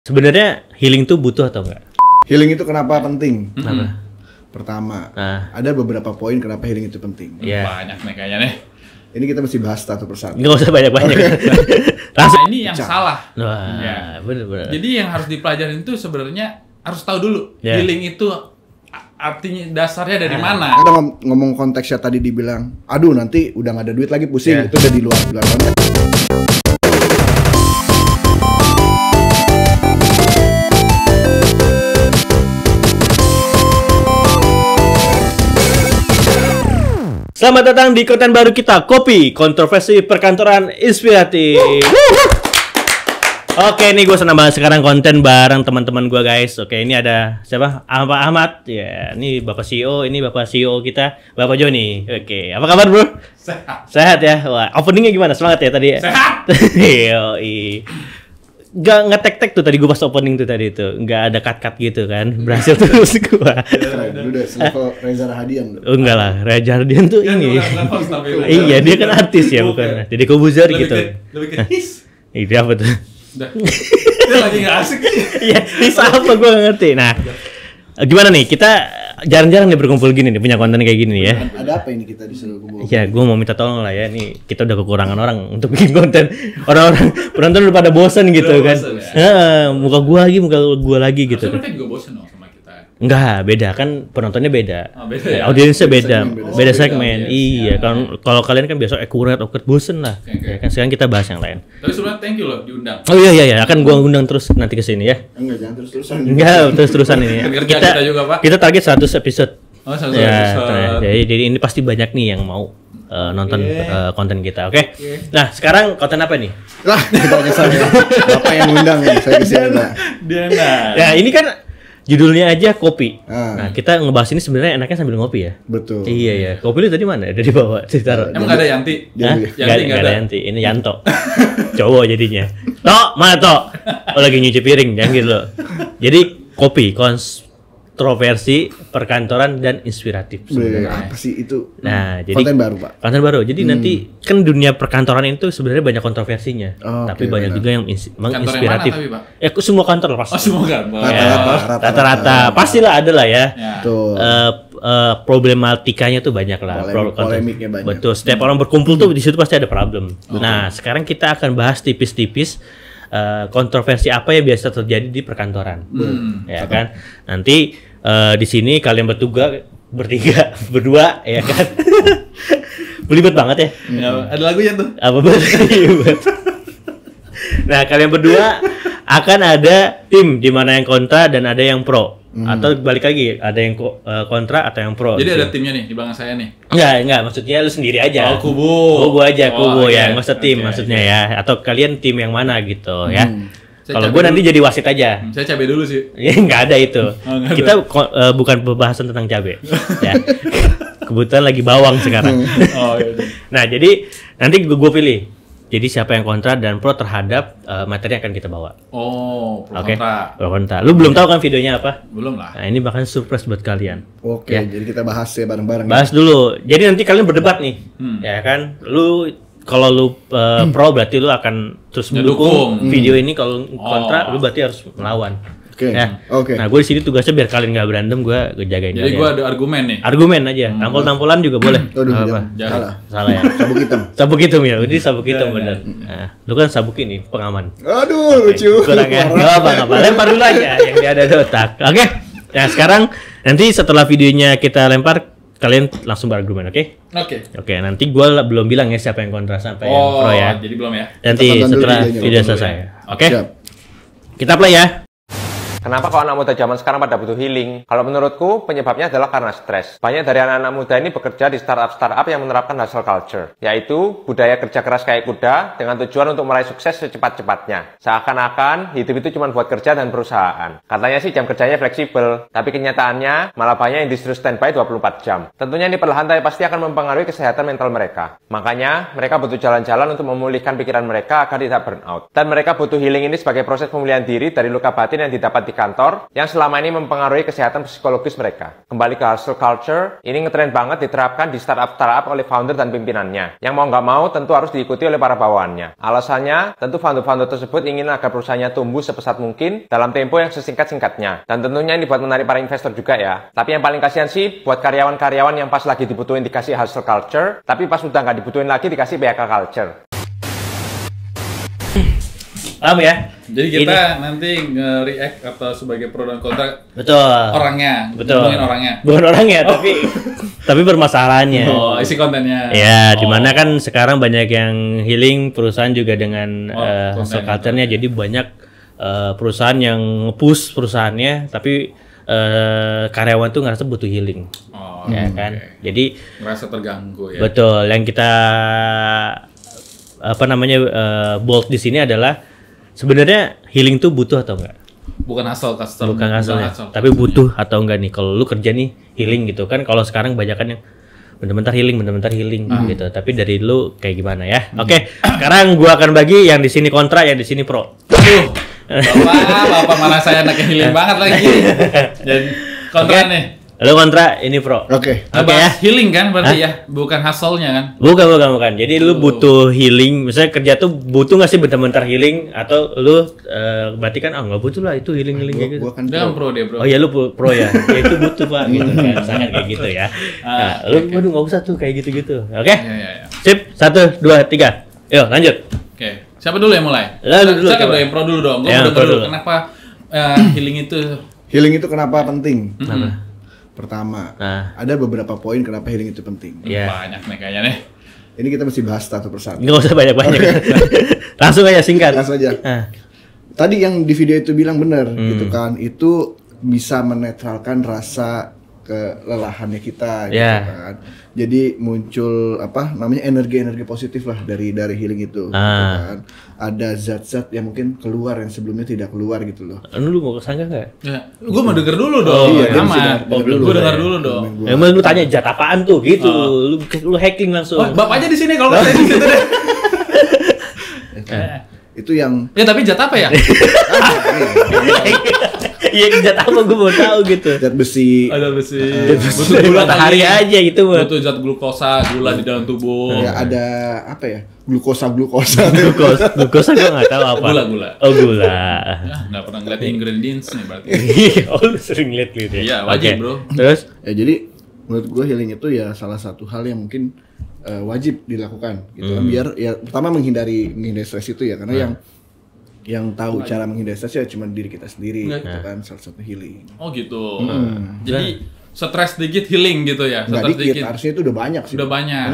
Sebenarnya healing tuh butuh atau enggak? Healing itu kenapa penting? Kenapa? Pertama, ada beberapa poin kenapa healing itu penting. Iya. Banyak nih kayaknya nih. Ini kita mesti bahas satu persatu. Nggak usah banyak-banyak. Nah, ini yang salah. Wah, Ya. bener-bener. Jadi yang harus dipelajarin itu sebenarnya harus tahu dulu Ya. healing itu artinya dasarnya dari mana. Kita ngomong konteksnya tadi dibilang, aduh nanti udah nggak ada duit lagi pusing, itu udah di luar konteks. Selamat datang di konten baru kita, Kopi, kontroversi perkantoran inspiratif. Oke, nih gue senang banget sekarang konten bareng teman-teman gue guys. Oke, ini ada siapa? Ahmad. Ya, ini Bapak CEO, ini Bapak CEO kita, Bapak Joni. Oke, apa kabar bro? Sehat. Sehat ya? Wah, openingnya gimana? Semangat ya tadi? Sehat. Yoi. Gak tek-tek tuh tadi gue pas opening tuh tadi tuh. Gak ada cut-cut gitu kan. Berhasil terus gue. Lu udah selevel Reza Rahadian. Oh, enggak lah, Reza Rahadian tuh ini. Iya, dia kan artis ya, bukan. Jadi Kobuzer gitu. Lebih ke his. Ini apa tuh? Udah. Dia lagi nggak asik. Iya, his apa gue gak ngerti. Nah, gimana nih? Kita jarang-jarang nih berkumpul gini nih, punya konten kayak gini nih ya. Ada apa ini kita disuruh kumpul? Ya, gue mau minta tolong lah ya. Nih, kita udah kekurangan orang untuk bikin konten. Orang-orang penonton udah pada bosan gitu Udah kan. bosen ya? Muka gue lagi gitu. Harusnya mereka juga bosen dong sama kita. Enggak, beda kan penontonnya beda. Oh, beda ya? Audiensnya beda. Beda Beda segmen. segmen. Oh, Iya, beda. kalau kalian kan biasa awkward bosen lah. Oke. Ya kan sekarang kita bahas yang lain. Tapi sebenarnya thank you loh diundang. Oh iya, akan gua undang terus nanti ke sini ya. Enggak, jangan terus-terusan. Enggak, terus-terusan ini ya. Kan kerja kita juga, Pak. Kita target 100 episode. Oh, satu Ya, episode. jadi ini pasti banyak nih yang mau nonton konten kita, oke? Nah, sekarang konten apa nih? Lah, kita kesal ya. Bapak yang undang nih, saya kesini Pak. Diana. Ya, ini kan judulnya aja kopi. Ah. Nah, kita ngebahas ini sebenarnya enaknya sambil ngopi ya. Betul. Iya ya. Kopi lu tadi mana? Ada di bawah. Ditaruh. Emang nggak ada Yanti? Hah? Yanti Nggak ada Yanti. Ini Yanto. Cowok jadinya. Tok, mana Tok? Oh, lagi nyuci piring, jangan gitu loh. Jadi kopi, kontroversi, perkantoran dan inspiratif. Sebenarnya apa sih itu? Nah, jadi Konten baru, Pak. konten baru. Jadi nanti kan dunia perkantoran itu sebenarnya banyak kontroversinya, Oh, tapi oke, banyak benar. juga yang Kantor yang inspiratif. mana tapi, Pak? Semua kantor pasti. Oh, semua kan. Rata-rata pastilah ada lah ya. Ya. Tuh. Problematikanya tuh banyak lah. Polemiknya banyak. Betul. Setiap orang berkumpul tuh di situ pasti ada problem. Nah, sekarang kita akan bahas tipis-tipis kontroversi apa yang biasa terjadi di perkantoran, ya kan? Nanti di sini kalian bertiga, berdua, ya kan? Belibet banget ya. Ya, ada lagunya tuh. Apa belibet? Nah, kalian berdua akan ada tim di mana yang kontra dan ada yang pro. Atau balik lagi, ada yang kontra atau yang pro. Jadi di ada sini. timnya nih di belakang saya nih. Enggak, maksudnya lu sendiri aja. Oh, kubu. Kubu aja, kubu Oh, ya, oke. nggak usah tim Oke, maksudnya oke. ya. Atau kalian tim yang mana gitu ya. Saya Kalau cabai gue nanti dulu. jadi wasit aja. Saya cabai dulu sih. Ya nggak ada itu. nggak Kita bukan pembahasan tentang cabai. Ya. Kebetulan lagi bawang sekarang. Oh, iya. Nah, jadi nanti gue pilih. Jadi siapa yang kontra dan pro terhadap materi yang akan kita bawa. Oh, pro Oke. kontra. Pro kontra. Lu belum tahu kan videonya apa? Belum lah. Nah, ini bahkan surprise buat kalian. Oke, Ya. jadi kita bahas ya bareng-bareng. Bahas dulu. Jadi nanti kalian berdebat nih. Ya kan? Kalau lu pro berarti lu akan terus mendukung Ngedukung. video ini, kalau kontra Oh. lu berarti harus melawan. Oke. Ya. Oke. Nah, gue di sini tugasnya biar kalian nggak berantem, gue jagain Jadi kalian. gua ada argumen nih. Argumen aja, tampol-tampolan juga boleh. Aduh, Nggak apa. jangan. Salah. Salah ya. Sabuk hitam. Sabuk hitam ya, ini sabuk hitam Jangan. bener. Nah, lu kan sabuk ini pengaman. Aduh, lucu. Kurang ya, nggak apa-apa. Lempar dulu aja yang dia ada di otak. Oke. Nah, sekarang nanti setelah videonya kita lempar, kalian langsung berargumen, oke? Oke. Oke, nanti gue belum bilang ya siapa yang kontra sampai yang Oh, pro ya. jadi belum ya. Nanti Kita tonton dulu setelah videonya, video tonton dulu selesai. ya. Oke, Siap. kita play ya. Kenapa kalau anak muda zaman sekarang pada butuh healing? Kalau menurutku, penyebabnya adalah karena stres. Banyak dari anak-anak muda ini bekerja di startup-startup yang menerapkan hustle culture, yaitu budaya kerja keras kayak kuda dengan tujuan untuk meraih sukses secepat-cepatnya. Seakan-akan hidup itu cuma buat kerja dan perusahaan. Katanya sih jam kerjanya fleksibel, tapi kenyataannya malah banyak yang disuruh standby 24 jam. Tentunya ini perlahan tapi pasti akan mempengaruhi kesehatan mental mereka. Makanya, mereka butuh jalan-jalan untuk memulihkan pikiran mereka agar tidak burn out. Dan mereka butuh healing ini sebagai proses pemulihan diri dari luka batin yang didapat di di kantor yang selama ini mempengaruhi kesehatan psikologis mereka. Kembali ke hustle culture, ini ngetren banget diterapkan di startup oleh founder dan pimpinannya. Yang mau nggak mau tentu harus diikuti oleh para bawahannya. Alasannya, tentu founder-founder tersebut ingin agar perusahaannya tumbuh sepesat mungkin dalam tempo yang sesingkat-singkatnya. Dan tentunya ini buat menarik para investor juga ya. Tapi yang paling kasihan sih buat karyawan-karyawan yang pas lagi dibutuhin dikasih hustle culture, tapi pas udah nggak dibutuhin lagi dikasih PHK culture. Paham ya? Jadi kita nanti nge-react atau sebagai pro dan kontra Betul. orangnya, Betul. ngomongin orangnya. Bukan orangnya, tapi bermasalahannya. Oh, isi kontennya. Ya, dimana kan sekarang banyak yang healing perusahaan juga dengan hustle konten. culture-nya. Jadi banyak perusahaan yang nge-push perusahaannya, tapi karyawan tuh ngerasa butuh healing. Oh, Ya kan? Jadi Merasa terganggu ya. betul, yang kita bold di sini adalah sebenarnya healing tuh butuh atau enggak? Bukan asal custom. Bukan asal ya, tapi butuh atau enggak nih? Kalau lu kerja nih healing gitu kan, kalau sekarang banyak kan yang bentar-bentar healing gitu. Tapi dari lu kayak gimana ya? Oke, sekarang gua akan bagi yang di sini kontra, yang di sini pro. Aduh, bapak mana saya anaknya healing banget lagi. Dan kontra nih. Lu kontra, ini pro. Oke. Oke ya. Healing kan berarti ya, bukan hustle-nya kan? Bukan. Jadi lu butuh healing. Misalnya kerja tuh butuh nggak sih bentar-bentar healing, atau lu berarti kan nggak butuh lah itu healing gitu. Gua kan Dia kan pro dia, bro. Oh ya lu pro ya. Ya itu butuh Pak gitu kan. Sangat kayak gitu ya. Nah, lu waduh nggak usah tuh kayak gitu-gitu. Oke? Ya. Sip. 1 2 3. Yuk, lanjut. Oke. Siapa dulu yang mulai? Lalu dulu, Saya coba. yang pro dulu dong. Gue Ya, mau pro denger dulu. dulu. Kenapa healing itu Healing itu kenapa penting? Kenapa? Pertama, Nah. ada beberapa poin kenapa healing itu penting. Iya. banyak nih kayaknya nih. Ini kita mesti bahas satu persatu. Nggak usah banyak-banyak. Langsung aja singkat. Langsung aja. Nah. Tadi yang di video itu bilang benar, gitu kan? Itu bisa menetralkan rasa kelelahannya kita, gitu Ya. kan? Jadi muncul energi-energi positif lah dari healing itu, gitu kan? Ada zat-zat yang mungkin keluar yang sebelumnya tidak keluar gitu loh. Lu mau kesangka nggak? Ya, gue mau denger dulu dong. iya, dia mesti Aman. denger dulu. Gue denger dulu dong. Emang lu tanya zat apaan tuh gitu. Lu hacking langsung. Oh, bapaknya di sini kalau saya di situ deh. Itu yang Ya tapi jat apa ya? Iya zat apa gue mau tahu gitu. zat besi. Ada besi. Butuh gula matahari aja gitu mah. Butuh zat glukosa, gula di dalam tubuh. Ya ada apa ya? Glukosa. Glukosa gue nggak tahu apa. Gula. Oh gula. Ya, nggak pernah ngeliat ingredients-nya berarti. Oh lu sering lihat gitu ya? Iya, wajib, Oke. bro. Terus? Ya jadi menurut gue healing itu ya salah satu hal yang mungkin wajib dilakukan gitu kan, biar ya pertama menghindari stres itu ya, karena yang tahu cara menghindari stres ya cuma diri kita sendiri gitu kan, salah satu healing. Oh gitu. Jadi stres dikit healing gitu ya. Nggak Stres dikit, harusnya itu udah banyak sih. Udah banyak.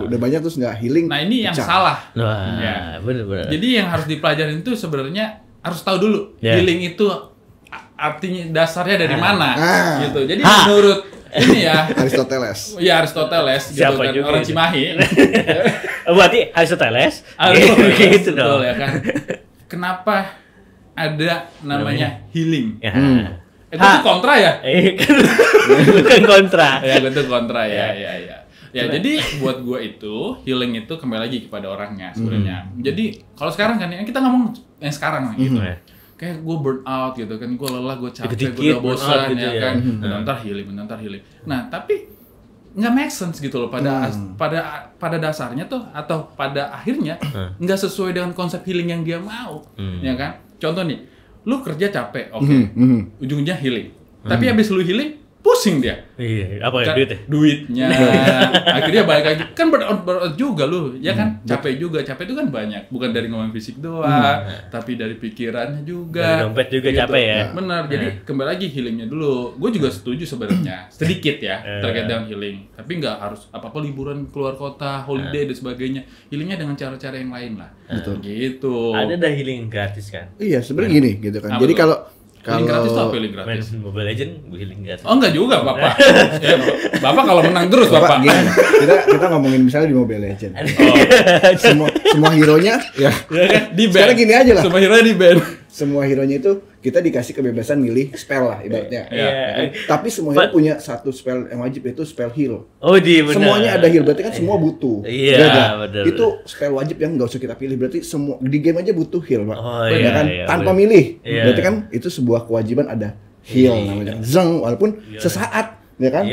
Udah banyak terus nggak healing. Nah, ini yang pecah. salah. Wah, Ya. bener. Jadi yang harus dipelajarin itu sebenarnya harus tahu dulu Ya. healing itu artinya dasarnya dari mana gitu. Jadi Ha. menurut ini ya, Aristoteles. ya Aristoteles gitu Siapa kan, juga orang itu? Cimahi. Berarti Aristoteles? Aristoteles, Gitu betul dong. ya kan. Kenapa ada namanya healing? Ya. Itu tuh kontra ya? Kan bukan kontra. Ya, gue tuh kontra ya. Ya, jadi buat gue itu healing itu kembali lagi kepada orangnya sebenarnya. Jadi kalau sekarang kan ya kita ngomong yang sekarang gitu. Kayak gue burn out gitu kan, gue lelah, gue capek, gue Dikit-dikit udah burn out bosan gitu ya ya. kan. Bentar healing. Nah, tapi nggak make sense gitu loh pada dasarnya tuh, atau pada akhirnya nggak sesuai dengan konsep healing yang dia mau, ya kan? Contoh nih, lu kerja capek, oke, ujungnya healing. Tapi habis lu healing, pusing dia. Iya, apa ya Kan duit ya? duitnya akhirnya balik lagi kan burnout juga lu ya kan, capek itu kan banyak, bukan dari ngomong fisik doang tapi dari pikirannya juga, Dari dompet juga capek ya. benar. Jadi kembali lagi healingnya dulu. Gue juga setuju sebenarnya sedikit ya terkait dengan healing, tapi nggak harus apa-apa liburan keluar kota, holiday dan sebagainya. Healingnya dengan cara-cara yang lain lah. Gitu. Ada dah healing gratis kan? Iya, sebenarnya gini gitu kan. Apa Jadi tuh? kalau Healing gratis tuh apa healing Main gratis? Mobile Legend healing gratis. Oh enggak juga Bapak. Ya, Bapak kalau menang terus Bapak, Bapak. gini, kita ngomongin misalnya di Mobile Legends. Oh. semua hero-nya ya. Ya kan? Di band. Sekarang gini aja lah. Semua hero di band. semua hero-nya itu kita dikasih kebebasan milih spell lah ibaratnya. Tapi semua hero punya satu spell yang wajib, itu spell heal. Benar. Semuanya ada heal, berarti kan semua butuh. Benar. Itu spell wajib yang nggak usah kita pilih, berarti semua di game aja butuh heal, Pak. Kan? Tanpa bener. milih. Berarti kan itu sebuah kewajiban ada heal namanya. Zeng, walaupun sesaat, ya kan?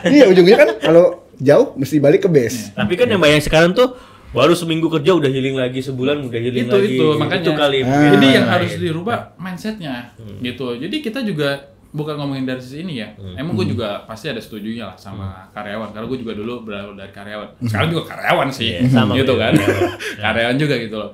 Iya, ujungnya kan kalau jauh mesti balik ke base. Tapi kan yang banyak sekarang tuh baru seminggu kerja udah healing lagi, sebulan udah healing lagi. Itu makanya. Itu kali. Jadi yang harus dirubah mindsetnya gitu. Jadi kita juga bukan ngomongin dari sisi ini ya. Emang gue juga pasti ada setujunya lah sama karyawan. Karena gue juga dulu berawal dari karyawan. Sekarang juga karyawan sih, sama gitu kan. Karyawan juga gitu loh.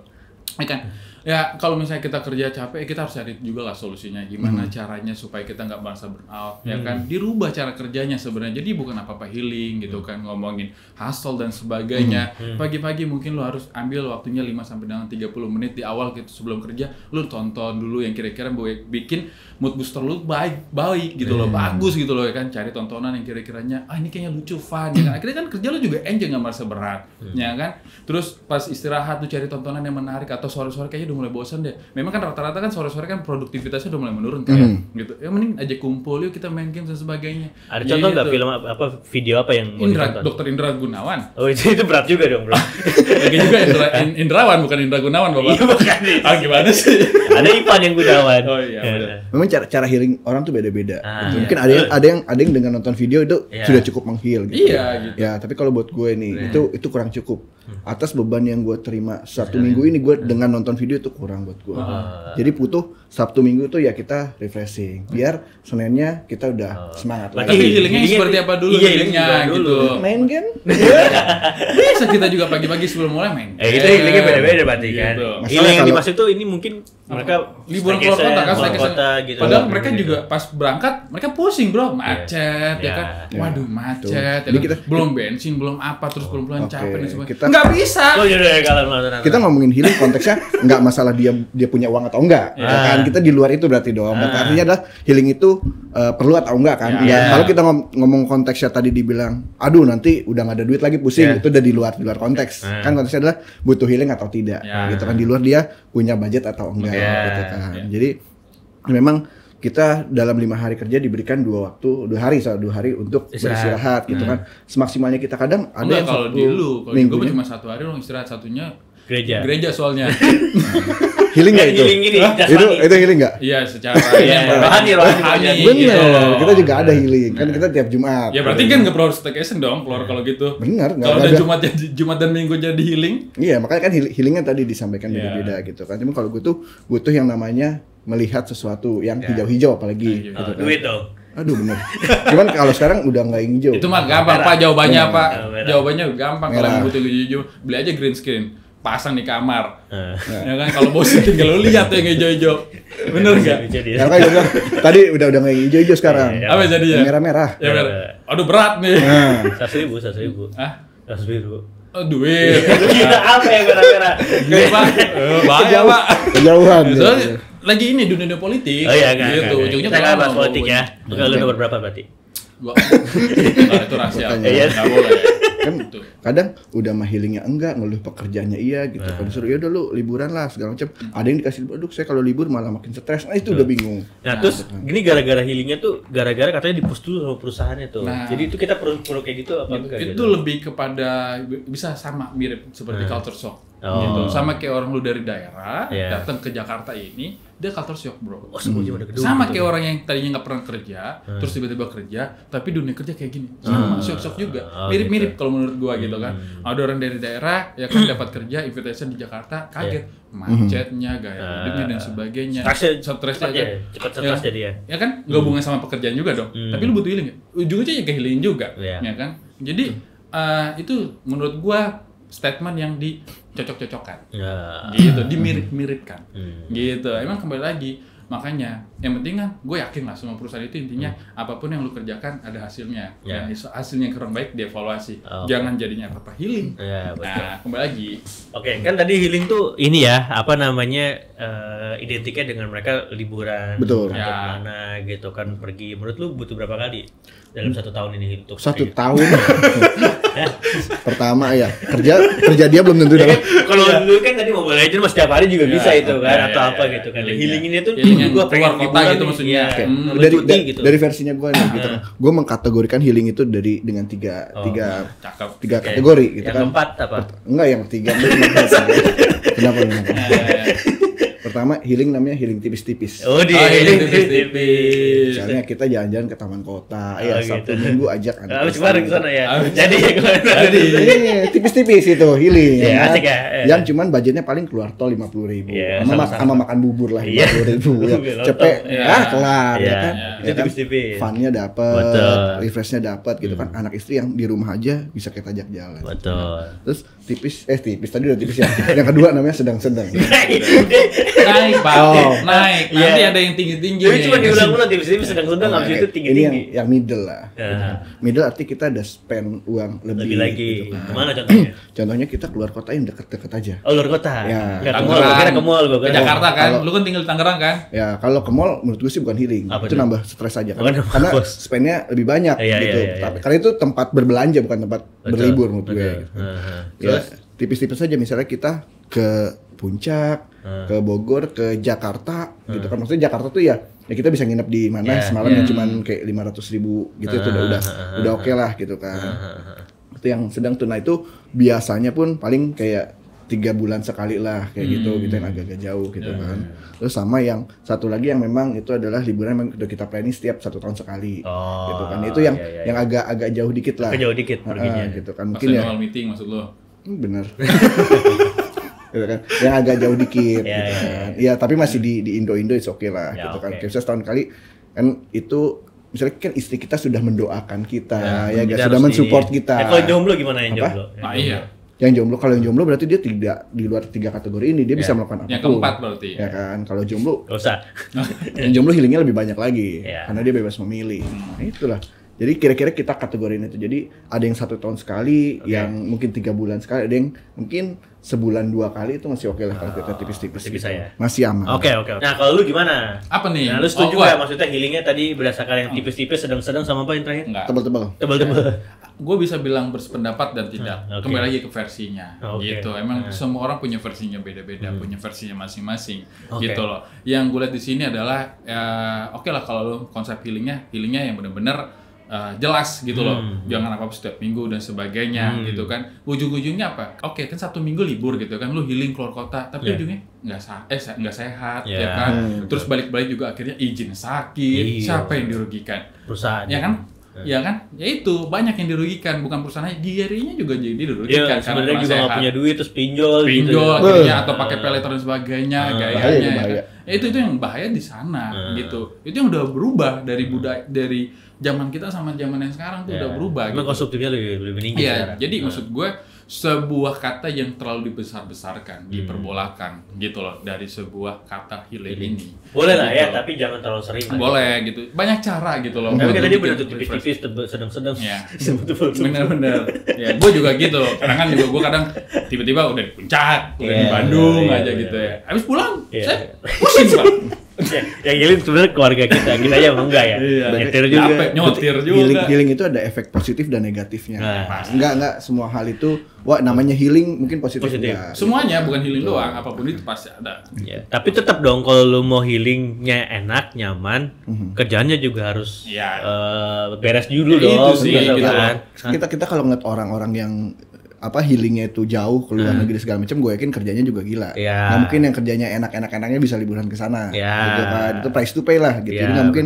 Ya kan? Ya kalau misalnya kita kerja capek, kita harus cari juga lah solusinya. Gimana caranya supaya kita nggak merasa burnout, ya kan? Dirubah cara kerjanya sebenarnya. Jadi bukan apa-apa healing gitu kan, ngomongin hustle dan sebagainya. Pagi-pagi mungkin lo harus ambil waktunya 5 sampai dengan 30 menit di awal gitu sebelum kerja. Lo tonton dulu yang kira-kira bikin mood booster lo baik gitu loh, bagus gitu loh ya kan. Cari tontonan yang kira-kiranya ini kayaknya lucu, fun ya kan. Akhirnya kan kerja lo juga enjoy, nggak merasa berat, ya kan? Terus pas istirahat tuh cari tontonan yang menarik, atau sore-sore kayaknya udah mulai bosan deh. Memang kan rata-rata kan sore-sore kan produktivitasnya udah mulai menurun kan, gitu. Ya mending aja kumpul yuk kita main game dan sebagainya. Ada contoh nggak film apa video apa yang mau ditonton? Dr. Indra Gunawan. Oh itu berat juga dong bro. Lagi juga Indrawan bukan Indra Gunawan bapak. Iya bukan. Gimana sih? Ada Ivan yang Gunawan. Oh iya. Memang cara healing orang tuh beda-beda. Mungkin ada yang dengan nonton video itu sudah cukup menghil gitu. Iya gitu. Ya, tapi kalau buat gue nih itu kurang cukup. Atas beban yang gue terima Sabtu Minggu ini, gue dengan nonton video itu kurang buat gue. Jadi butuh Sabtu Minggu itu ya kita refreshing. Biar Seninnya kita udah semangat Tapi healingnya seperti apa dulu healingnya gitu. Main game. Bisa kita juga pagi-pagi sebelum mulai main. Kita healingnya beda-beda berarti kan. Gitu. Healing yang dimaksud tuh ini mungkin mereka liburan keluar kota kan, keluar kota gitu. Padahal mereka juga pas berangkat mereka pusing bro, macet ya kan. Waduh macet. Jadi kita belum bensin, belum apa, terus pelan-pelan capek dan sebagainya. Kita- Nggak bisa. Oh yaudah kalau Kita ngomongin healing konteksnya nggak masalah dia punya uang atau enggak, ya kan? Kita di luar itu berarti dong. Artinya adalah healing itu perlu atau enggak kan? Kalau kita ngomong konteksnya tadi dibilang, aduh nanti udah nggak ada duit lagi pusing, itu udah di luar konteks. Kan konteksnya adalah butuh healing atau tidak, gitu kan? Di luar dia punya budget atau enggak, gitu kan? Jadi memang kita dalam 5 hari kerja diberikan 2 hari untuk beristirahat gitu kan. Semaksimalnya kita kadang ada Enggak, yang kalau Sabtu di lu, kalau Minggu gue cuma 1 hari dong istirahat, satunya gereja soalnya. healing nggak itu? Healing ini Itu healing nggak? Iya, secara rohani. Bener, kita juga ada healing kan, kita tiap Jumat. Ya berarti kan nggak perlu staycation dong, keluar kalau gitu. Bener, nggak Kalau ada. udah Jumat dan Minggu jadi healing. Iya, makanya kan healingnya tadi disampaikan beda-beda gitu kan. Cuma kalau gue tuh butuh yang namanya melihat sesuatu yang hijau-hijau apalagi. Gitu kan. duit dong. Aduh bener. Cuman kalau sekarang udah nggak hijau. Itu mah gampang Pak jawabannya Merah. Pak. Merah. Jawabannya gampang kalau Merah. butuh hijau, beli aja green screen. Pasang di kamar. Ya kan kalau bosan tinggal lu lihat yang hijau-hijau. Bener enggak? Karena kan juga tadi udah nggak hijau-hijau sekarang. Apa jadinya? Merah-merah. Ya merah. Aduh berat nih. Nah, 1.000. Hah? 100.000. Oh, duit. Kita apa yang merah-merah? Gini, Pak. Bahaya, Pak. kejauhan. Soalnya lagi ini dunia politik. Oh iya enggak. Gitu. Ujungnya Kita kalau bahas mau politik ya. Kalau nomor berapa berarti? Gua itu rahasia. Makanya. Enggak boleh. Kan Tuh. kadang udah mah healingnya enggak, ngeluh pekerjaannya iya gitu. Kalau disuruh ya udah lu liburan lah segala macam. Ada yang dikasih, aduh saya kalau libur malah makin stres. Nah itu udah bingung. Nah, terus gini gara-gara healingnya tuh gara-gara katanya di-push dulu sama perusahaannya tuh. Nah. Jadi itu kita perlu kayak gitu apa enggak Itu gitu? lebih kepada bisa sama mirip seperti culture shock. Oh. Gitu. Sama kayak orang lu dari daerah Iya. datang ke Jakarta ini, dia culture shock, bro. Oh, semuanya pada gedung. Sama gitu. kayak orang yang tadinya nggak pernah kerja, terus tiba-tiba kerja, tapi dunia kerja kayak gini. Sama, shock juga. Oh, Mirip-mirip kalau menurut gua gitu kan. Ada orang dari daerah ya kan dapat kerja invitation di Jakarta, kaget macetnya, gaya hidupnya dan sebagainya. Stresnya cepat ya, kan. cepat stres jadi ya. Ya kan nggak hubungan sama pekerjaan juga dong. Tapi lu butuh healing nggak? Ujung-ujungnya ya ke healing juga, Iya. ya kan? Jadi itu menurut gua statement yang dicocok-cocokkan, Ya. gitu, dimirip-miripkan, gitu. Emang kembali lagi, makanya yang penting kan gue yakin lah semua perusahaan itu intinya apapun yang lu kerjakan ada hasilnya. Dan hasilnya kurang baik dievaluasi. Jangan jadinya apa-apa healing. Nah, kembali lagi. Oke, kan tadi healing tuh ini ya, apa namanya, identiknya dengan mereka liburan Betul. atau kemana gitu kan, pergi. Menurut lu butuh berapa kali dalam 1 tahun ini untuk 1 tahun? Pertama ya, kerja dia belum tentu dapat. Kalau dulu kan tadi Mobile Legends mas setiap hari juga bisa itu kan, atau apa gitu kan. Healing ini tuh gua pengen kota gitu maksudnya. Dari versinya gue nih gitu. Gue mengkategorikan healing itu dengan tiga kategori gitu yang kan. keempat apa? Enggak, yang 3. Kenapa? Pertama, healing namanya healing tipis-tipis. Healing tipis-tipis. Misalnya kita jalan-jalan ke taman kota, Sabtu Minggu ajak anak. Habis kemarin ke sana ya. Jadi tipis-tipis itu healing. Iya, asik ya. Yang cuman budgetnya paling keluar tol 50.000. Sama makan bubur lah 50.000 ya. Cepet, kelar ya kan. Itu tipis-tipis. Fun-nya dapat, refresh-nya dapat gitu kan. Anak istri yang di rumah aja bisa kita ajak jalan. Betul. Terus tipis tadi udah tipis ya. Yang kedua namanya sedang-sedang. Naik Pak, naik. Nanti ada yang tinggi-tinggi. Jadi cuma diulang-ulang tipis-tipis sedang-sedang, habis itu tinggi-tinggi. Ini yang middle lah. Middle arti kita ada spend uang lebih lagi. Gitu kan. Kemana contohnya? Contohnya kita keluar kota yang deket-deket aja. Oh, luar kota. Ya. Ke mall, kira ke mall ke Jakarta kan. Lu kan tinggal di Tangerang kan? Ya, kalau ke mall menurut gue sih bukan healing. Itu nambah stres aja karena spendnya lebih banyak gitu. Karena itu tempat berbelanja bukan tempat berlibur menurut gue. Ya, tipis-tipis aja misalnya kita ke Puncak, ke Bogor, ke Jakarta gitu kan. Maksudnya Jakarta tuh ya kita bisa nginep di mana semalam yang cuman kayak 500.000 gitu itu udah oke lah gitu kan. Itu yang sedang tuh. Nah itu biasanya pun paling kayak 3 bulan sekali lah kayak gitu yang agak-agak jauh gitu kan. Terus sama yang satu lagi yang memang itu adalah liburan yang udah kita planning setiap 1 tahun sekali gitu kan. Itu yang agak jauh dikit lah. Jauh dikit perginya gitu kan. Mungkin ya meeting maksud lo. Bener. Gitu kan. Yang agak jauh dikit gitu kan. Ya tapi masih di Indo-Indo it's okay lah gitu kan. Kayak setahun kali kan itu misalnya kan istri kita sudah mendoakan kita sudah mensupport kita. Kalau jomblo gimana yang jomblo? Nah, iya. Yang jomblo, kalau yang jomblo berarti dia tidak di luar 3 kategori ini, dia bisa melakukan apapun. Yang keempat berarti. Ya kan, kalau jomblo nggak usah. Yang jomblo healingnya lebih banyak lagi karena dia bebas memilih. Nah, itulah. Jadi kira-kira kita kategoriin itu. Jadi ada yang 1 tahun sekali, yang mungkin 3 bulan sekali, ada yang mungkin sebulan 2 kali itu masih oke lah kalau kita tipis-tipis. Bisa ya. Masih aman. Oke. Nah kalau lu gimana? Apa nih? Nah, lu setuju nggak maksudnya healingnya tadi berdasarkan yang tipis-tipis, sedang-sedang sama apa yang terakhir? Enggak. Tebal-tebal. Gue bisa bilang bersependapat dan tidak. Kembali lagi ke versinya. Gitu. Emang semua orang punya versinya beda-beda, punya versinya masing-masing. Gitu loh. Yang gue lihat di sini adalah oke lah kalau lu konsep healingnya yang benar-benar jelas gitu loh, jangan apa-apa setiap minggu dan sebagainya gitu kan. Ujung-ujungnya apa? Oke kan Sabtu Minggu libur gitu kan, lu healing keluar kota, tapi ujungnya nggak sehat ya kan. Terus balik-balik juga akhirnya izin sakit, siapa yang dirugikan? Perusahaan. Ya kan? Ya kan? Ya itu banyak yang dirugikan, bukan perusahaannya, dirinya juga jadi dirugikan karena sebenarnya juga nggak punya duit terus pinjol akhirnya atau pakai peleter dan sebagainya gayanya ya kan? Itu yang bahaya di sana gitu. Itu yang udah berubah dari budaya dari zaman kita sama zaman yang sekarang tuh udah berubah. Memang gitu. konsumtifnya lebih meninggi. Iya, jadi maksud gue sebuah kata yang terlalu dibesar-besarkan, diperbolakan gitu loh dari sebuah kata healing ini. Boleh lah gitu. Ya, tapi jangan terlalu sering. Boleh gitu. Banyak cara gitu loh. Tapi kan tadi benar tipis-tipis, sedang-sedang. Ya. Bener-bener. Ya, gue juga gitu loh. Kadang kan juga gue kadang tiba-tiba udah di Puncak, udah di Bandung aja gitu ya. Habis pulang, saya pusing Pak. Yang healing sebenarnya keluarga kita yang enggak ya. Nyotir juga. Healing itu ada efek positif dan negatifnya. Enggak semua hal itu namanya healing mungkin positif. Semuanya bukan healing doang, apapun itu pasti ada. Ya, tapi tetap dong kalau lu mau healingnya enak, nyaman, kerjaannya juga harus beres dulu dong. Itu sih gitu kan. Kita kalau ngeliat orang-orang yang healingnya itu jauh ke luar negeri segala macam, gue yakin kerjanya juga gila. Nggak mungkin yang kerjanya enak-enaknya bisa liburan ke sana. Gitu kan. Itu price to pay lah gitu. Jadi nggak mungkin.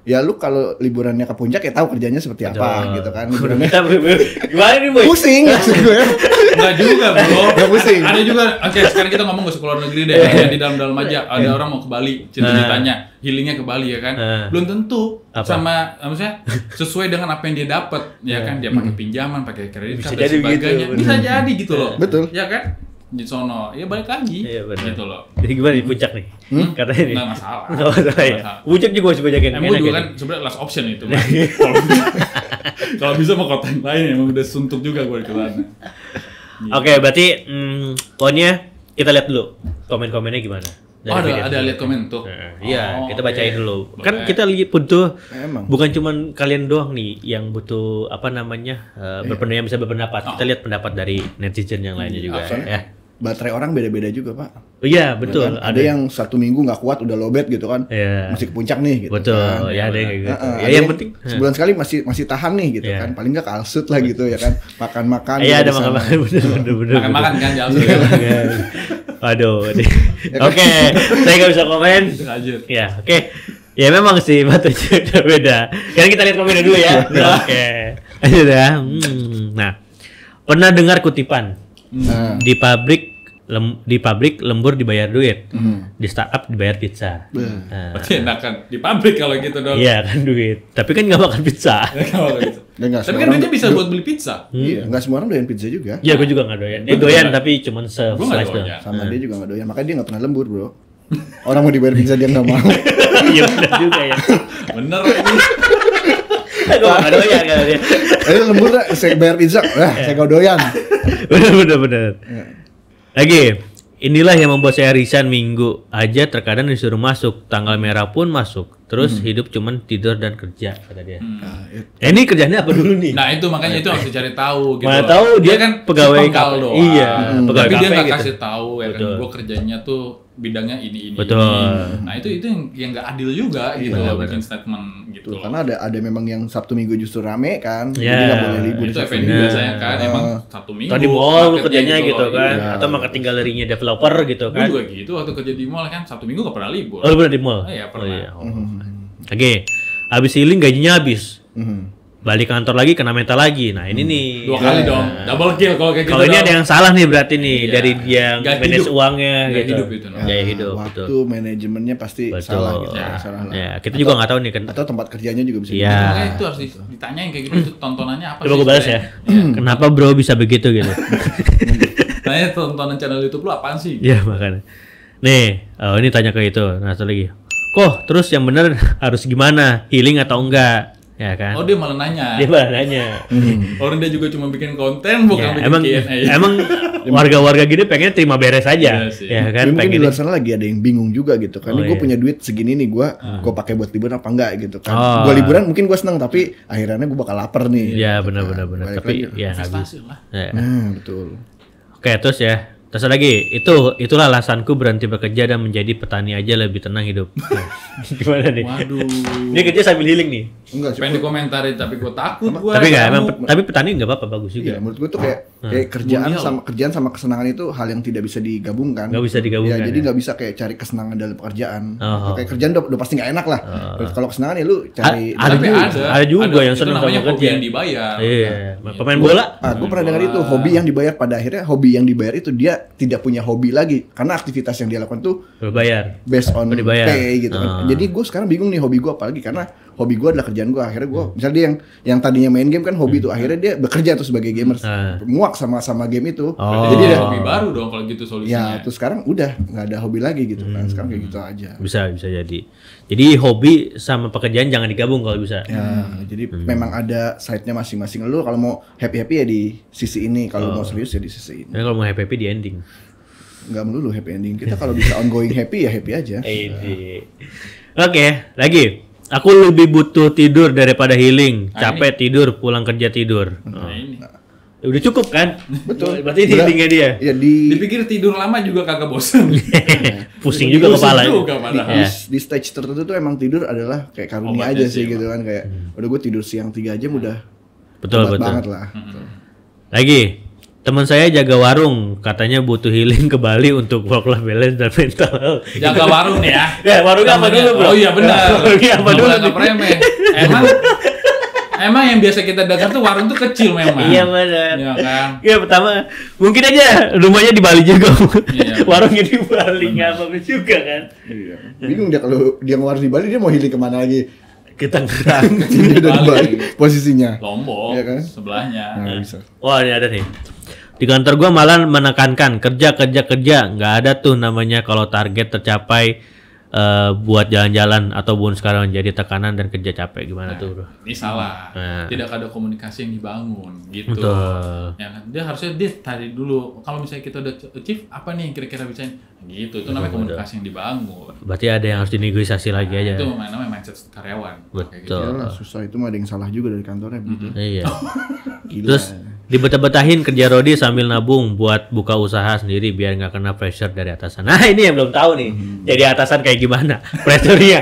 Ya lu kalau liburannya ke Puncak ya tahu kerjanya seperti apa gitu kan. Liburannya gimana nih, Boy? Pusing maksud gue. Enggak juga, Bro. Enggak pusing. Ada juga. Oke, sekarang kita ngomong ke luar negeri deh. Di dalam-dalam aja ada orang mau ke Bali, cita-citanya healingnya ke Bali ya kan. Belum tentu sama maksudnya sesuai dengan apa yang dia dapat ya kan. Dia pakai pinjaman, pakai kredit card dan sebagainya. Bisa jadi gitu loh. Betul. Ya kan? di sono, ya balik lagi. Iya, benar. Gitu loh. Jadi gimana di puncak nih? Katanya nih. Nggak masalah. Nggak masalah ya. Puncak juga masih banyak yang Emang enak juga ya. kan sebenarnya last option itu. Bang. Kalau bisa mau kota yang lain emang udah suntuk juga gue ke sana. Oke, berarti poinnya kita lihat dulu komen-komennya gimana. Oh, ada lihat komen tuh. Iya, kita bacain dulu. Boleh. Kan kita butuh Emang. bukan cuman kalian doang nih yang butuh apa namanya yang bisa berpendapat. Kita lihat pendapat dari netizen yang lainnya juga ya. Baterai orang beda-beda juga, Pak. Oh iya, betul. Ya kan? Ada yang 1 minggu nggak kuat udah lowbat gitu kan. Iya. Masih ke puncak nih gitu. Betul. Kan. Ya ada yang kayak gitu. Ada Ya yang penting sebulan sekali masih tahan nih gitu Iya. kan. Paling nggak kalsut lah gitu ya kan. Makan-makan. Iya, gitu ada di sana. makan-makan bener. Makan-makan kan jauh. Waduh. Oke, saya nggak bisa komen. Lanjut. Ya, oke. Ya memang sih baterainya udah beda. Sekarang kita lihat komennya dulu ya. Oke. Lanjut ya. Nah, pernah dengar kutipan Nah, di pabrik lembur dibayar duit, di startup dibayar pizza. Nah, Berarti enakan di pabrik kalau gitu dong. iya kan duit, tapi kan nggak makan pizza. Kalau gitu. dan nggak Tapi semua kan orang duitnya bisa buat beli pizza. Iya, nggak semua orang doyan pizza juga. Iya, gue juga nggak doyan. Dia doyan tapi cuman Gua nggak se-slice doyan. doang. Sama dia juga nggak doyan. Makanya dia nggak pernah lembur, bro. Orang mau dibayar pizza dia nggak mau. Iya benar juga ya. Bener ini. Gue nggak doyan kan dia. Lembur lah, saya bayar pizza. Saya nggak doyan. Bener. Lagi, inilah yang membuat saya resign minggu aja terkadang disuruh masuk, tanggal merah pun masuk. Terus hidup cuman tidur dan kerja kata dia. Ini kerjanya apa dulu nih? Nah itu makanya itu harus dicari tahu gitu. Mana loh. tahu dia kan pegawai si pengkal kafe. doang. Iya, pegawai Tapi dia kafe nggak gitu. kasih tahu ya kan. Betul. Gue kerjanya tuh bidangnya ini. Betul. Nah itu yang nggak adil juga gitu Benar, loh benar. bikin statement gitu. Tuh, karena ada memang yang Sabtu Minggu justru rame kan. Iya. Jadi nggak boleh libur. Itu Sabtu Effendi Minggu. biasanya kan emang satu minggu. Tadi mall marketnya kerjanya gitu loh. kan, Iya. atau marketing galerinya developer gitu Gue kan. juga gitu waktu kerja di mall kan Sabtu Minggu gak pernah libur. Oh, lu pernah di mall? Iya, pernah. Oh, iya. Oke, habis healing gajinya habis. Balik kantor lagi kena mental lagi. Nah ini nih. 2 kali dong. Double kill kalau kayak gitu. Kalau ini dong. ada yang salah nih berarti nih Iya. dari dia Gaya manage hidup. uangnya Gaya gitu. hidup itu, no. Gaya hidup Waktu betul. manajemennya pasti Betul. salah gitu. Ya. Salah lah. Ya, kita juga nggak tahu nih kan. Atau tempat kerjanya juga bisa. Iya. Makanya itu harus ditanyain kayak gitu itu tontonannya apa Coba gue balas ya. Kenapa bro bisa begitu gitu? Tanya tontonan channel YouTube lu apaan sih? Iya makanya. Nih, ini tanya ke itu. Nah satu lagi. Kok terus yang bener harus gimana? Healing atau enggak? Ya kan? Oh dia malah nanya. Dia malah nanya. Orang dia juga cuma bikin konten bukan Ya, bikin emang Q&A. warga-warga gini pengen terima beres aja. Iya sih. Ya kan? Tapi mungkin di Pengen luar sana lagi ada yang bingung juga gitu kan. Oh, Gue iya. punya duit segini nih, gue pakai buat liburan apa enggak gitu kan. Oh. Gue liburan mungkin gue seneng tapi akhirnya gue bakal lapar nih. ya benar. Balik Tapi lagi. ya nggak bisa. Investasi lah. Ya. Betul. Oke, terus ya. Terus lagi, itulah alasanku berhenti bekerja dan menjadi petani aja lebih tenang hidup. Nah, gimana nih? Waduh. Dia kerja sambil healing nih. Enggak sih. Pengen dikomentarin tapi gue takut gue. Tapi nggak, emang tapi petani nggak apa-apa, bagus juga. Iya, menurut gue tuh kayak kerjaan sama kesenangan itu hal yang tidak bisa digabungkan. Nggak bisa digabungkan, Ya, jadi ya. nggak bisa kayak cari kesenangan dalam pekerjaan. Oh. Kayak kerjaan udah pasti nggak enak lah. Kalau kesenangan ya lu cari. Ada Tapi juga, ada juga yang itu senang namanya sama hobi kerja. yang dibayar. Iya, pemain bola. Gue pernah dengar itu hobi yang dibayar pada akhirnya hobi yang dibayar itu dia tidak punya hobi lagi karena aktivitas yang dia lakukan tuh Berbayar. based on Dibayar. pay gitu kan. Jadi gue sekarang bingung nih hobi gue apalagi karena hobi gue adalah kerjaan gue. Akhirnya gue misalnya dia yang tadinya main game kan hobi tuh akhirnya dia bekerja tuh sebagai gamers. Muak sama game itu. Oh. Jadi Jadi ada dia hobi baru dong kalau gitu ya solusinya. terus sekarang udah nggak ada hobi lagi gitu kan. Sekarang kayak gitu aja. Bisa jadi. Jadi hobi sama pekerjaan jangan digabung kalau bisa. Ya, jadi memang ada side-nya masing-masing. Lu kalau mau happy-happy ya di sisi ini, kalau mau serius ya di sisi ini. Tapi kalau mau happy di ending. Nggak melulu happy ending. Kita kalau bisa ongoing happy ya happy aja. Oke, lagi. Aku lebih butuh tidur daripada healing. Capek tidur, pulang kerja tidur. Nah, ini. Udah cukup kan? Betul. Berarti ini healingnya dia. Ya di Dipikir tidur lama juga kagak bosan. Pusing juga kepala. juga padahal. Ya. di stage tertentu tuh emang tidur adalah kayak karunia Obatnya aja sih, sih gitu kan kayak udah gue tidur siang 3 jam udah Betul, obat betul. banget lah. Lagi, teman saya jaga warung, katanya butuh healing ke Bali untuk work life balance dan mental health. Jaga warung nih ya. Ya, warungnya apa Namanya- dulu, Bro? Oh iya benar. Warungnya apa Nggak dulu boleh nih? anggap remeh. Emang yang biasa kita dengar tuh warung tuh kecil memang. Iya benar. Iya kan? Ya pertama, mungkin aja rumahnya di Bali juga. Iya. Warungnya di Bali nggak apa-apa juga kan. Iya. Bingung dia kalau dia ngeluar di Bali dia mau healing kemana lagi? Kita ngerang. Dia udah di Bali. Bali posisinya. Lombok Iya kan? sebelahnya. Nah, bisa. Wah ini ada nih. Di kantor gua malah menekankan kerja, nggak ada tuh namanya kalau target tercapai buat jalan-jalan atau bonus sekarang jadi tekanan dan kerja capek gimana tuh bro? Ini salah. Tidak ada komunikasi yang dibangun gitu. Betul. Ya kan? Dia harusnya tadi dulu kalau misalnya kita udah achieve apa nih yang kira-kira bisa gitu. Itu namanya komunikasi yang dibangun. Berarti ada yang harus dinegosiasi lagi aja. Itu namanya mindset karyawan. Betul. Yalah, susah itu mah ada yang salah juga dari kantornya begitu. Iya. Gila. Terus dibetah-betahin kerja Rodi sambil nabung buat buka usaha sendiri biar nggak kena pressure dari atasan. Nah ini yang belum tahu nih. Jadi atasan kayak gimana pressure-nya.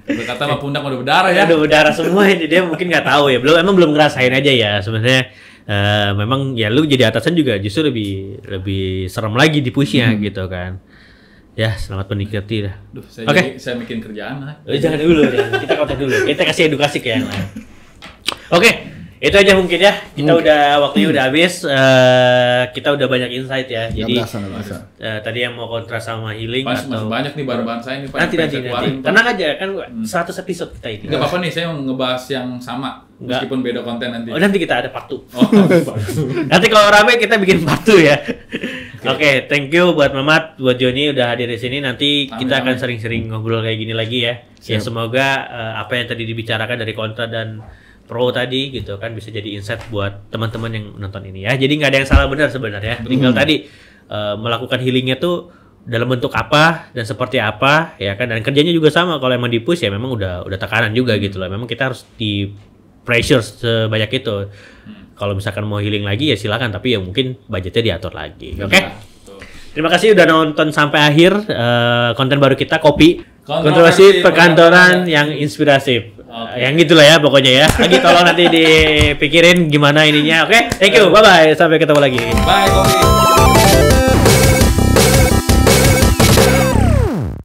Berkata mah pundak udah berdarah ya. Udah berdarah semua ini dia mungkin nggak tahu ya. Emang belum ngerasain aja ya sebenarnya. Memang ya lu jadi atasan juga justru lebih serem lagi di push-nya gitu kan. Ya selamat menikmati dah. Duh, saya bikin kerjaan lah. Jangan dulu, kita konten dulu. Kita kasih edukasi ke yang lain. Oke. Itu aja mungkin ya. Kita udah waktunya udah habis. Kita udah banyak insight ya. Jadi tadi yang mau kontras sama healing masih banyak nih bahan-bahan saya nih. Nanti. Tenang aja kan 100 episode kita ini. Enggak apa-apa nih, saya mau ngebahas yang sama meskipun beda konten nanti. Oh, nanti kita ada part 2. Oh, nanti kalau rame kita bikin part 2 ya. Oke, thank you buat Mamat, buat Joni udah hadir di sini. Nanti kita akan sering-sering ngobrol kayak gini lagi ya. Ya semoga apa yang tadi dibicarakan dari kontra dan pro tadi gitu kan bisa jadi insight buat teman-teman yang nonton ini ya. Jadi nggak ada yang salah benar sebenarnya. Tinggal tadi melakukan healingnya tuh dalam bentuk apa dan seperti apa ya kan. Dan kerjanya juga sama. Kalau emang di push ya memang udah tekanan juga gitu loh. Memang kita harus di pressure sebanyak itu. Kalau misalkan mau healing lagi ya silakan. Tapi ya mungkin budgetnya diatur lagi. Oke? Terima kasih udah nonton sampai akhir konten baru kita Kopi Kontroversi Perkantoran yang Inspiratif. Yang gitulah ya pokoknya ya. Lagi tolong nanti dipikirin gimana ininya. Oke, thank you. Bye bye. Sampai ketemu lagi. Bye Kopi.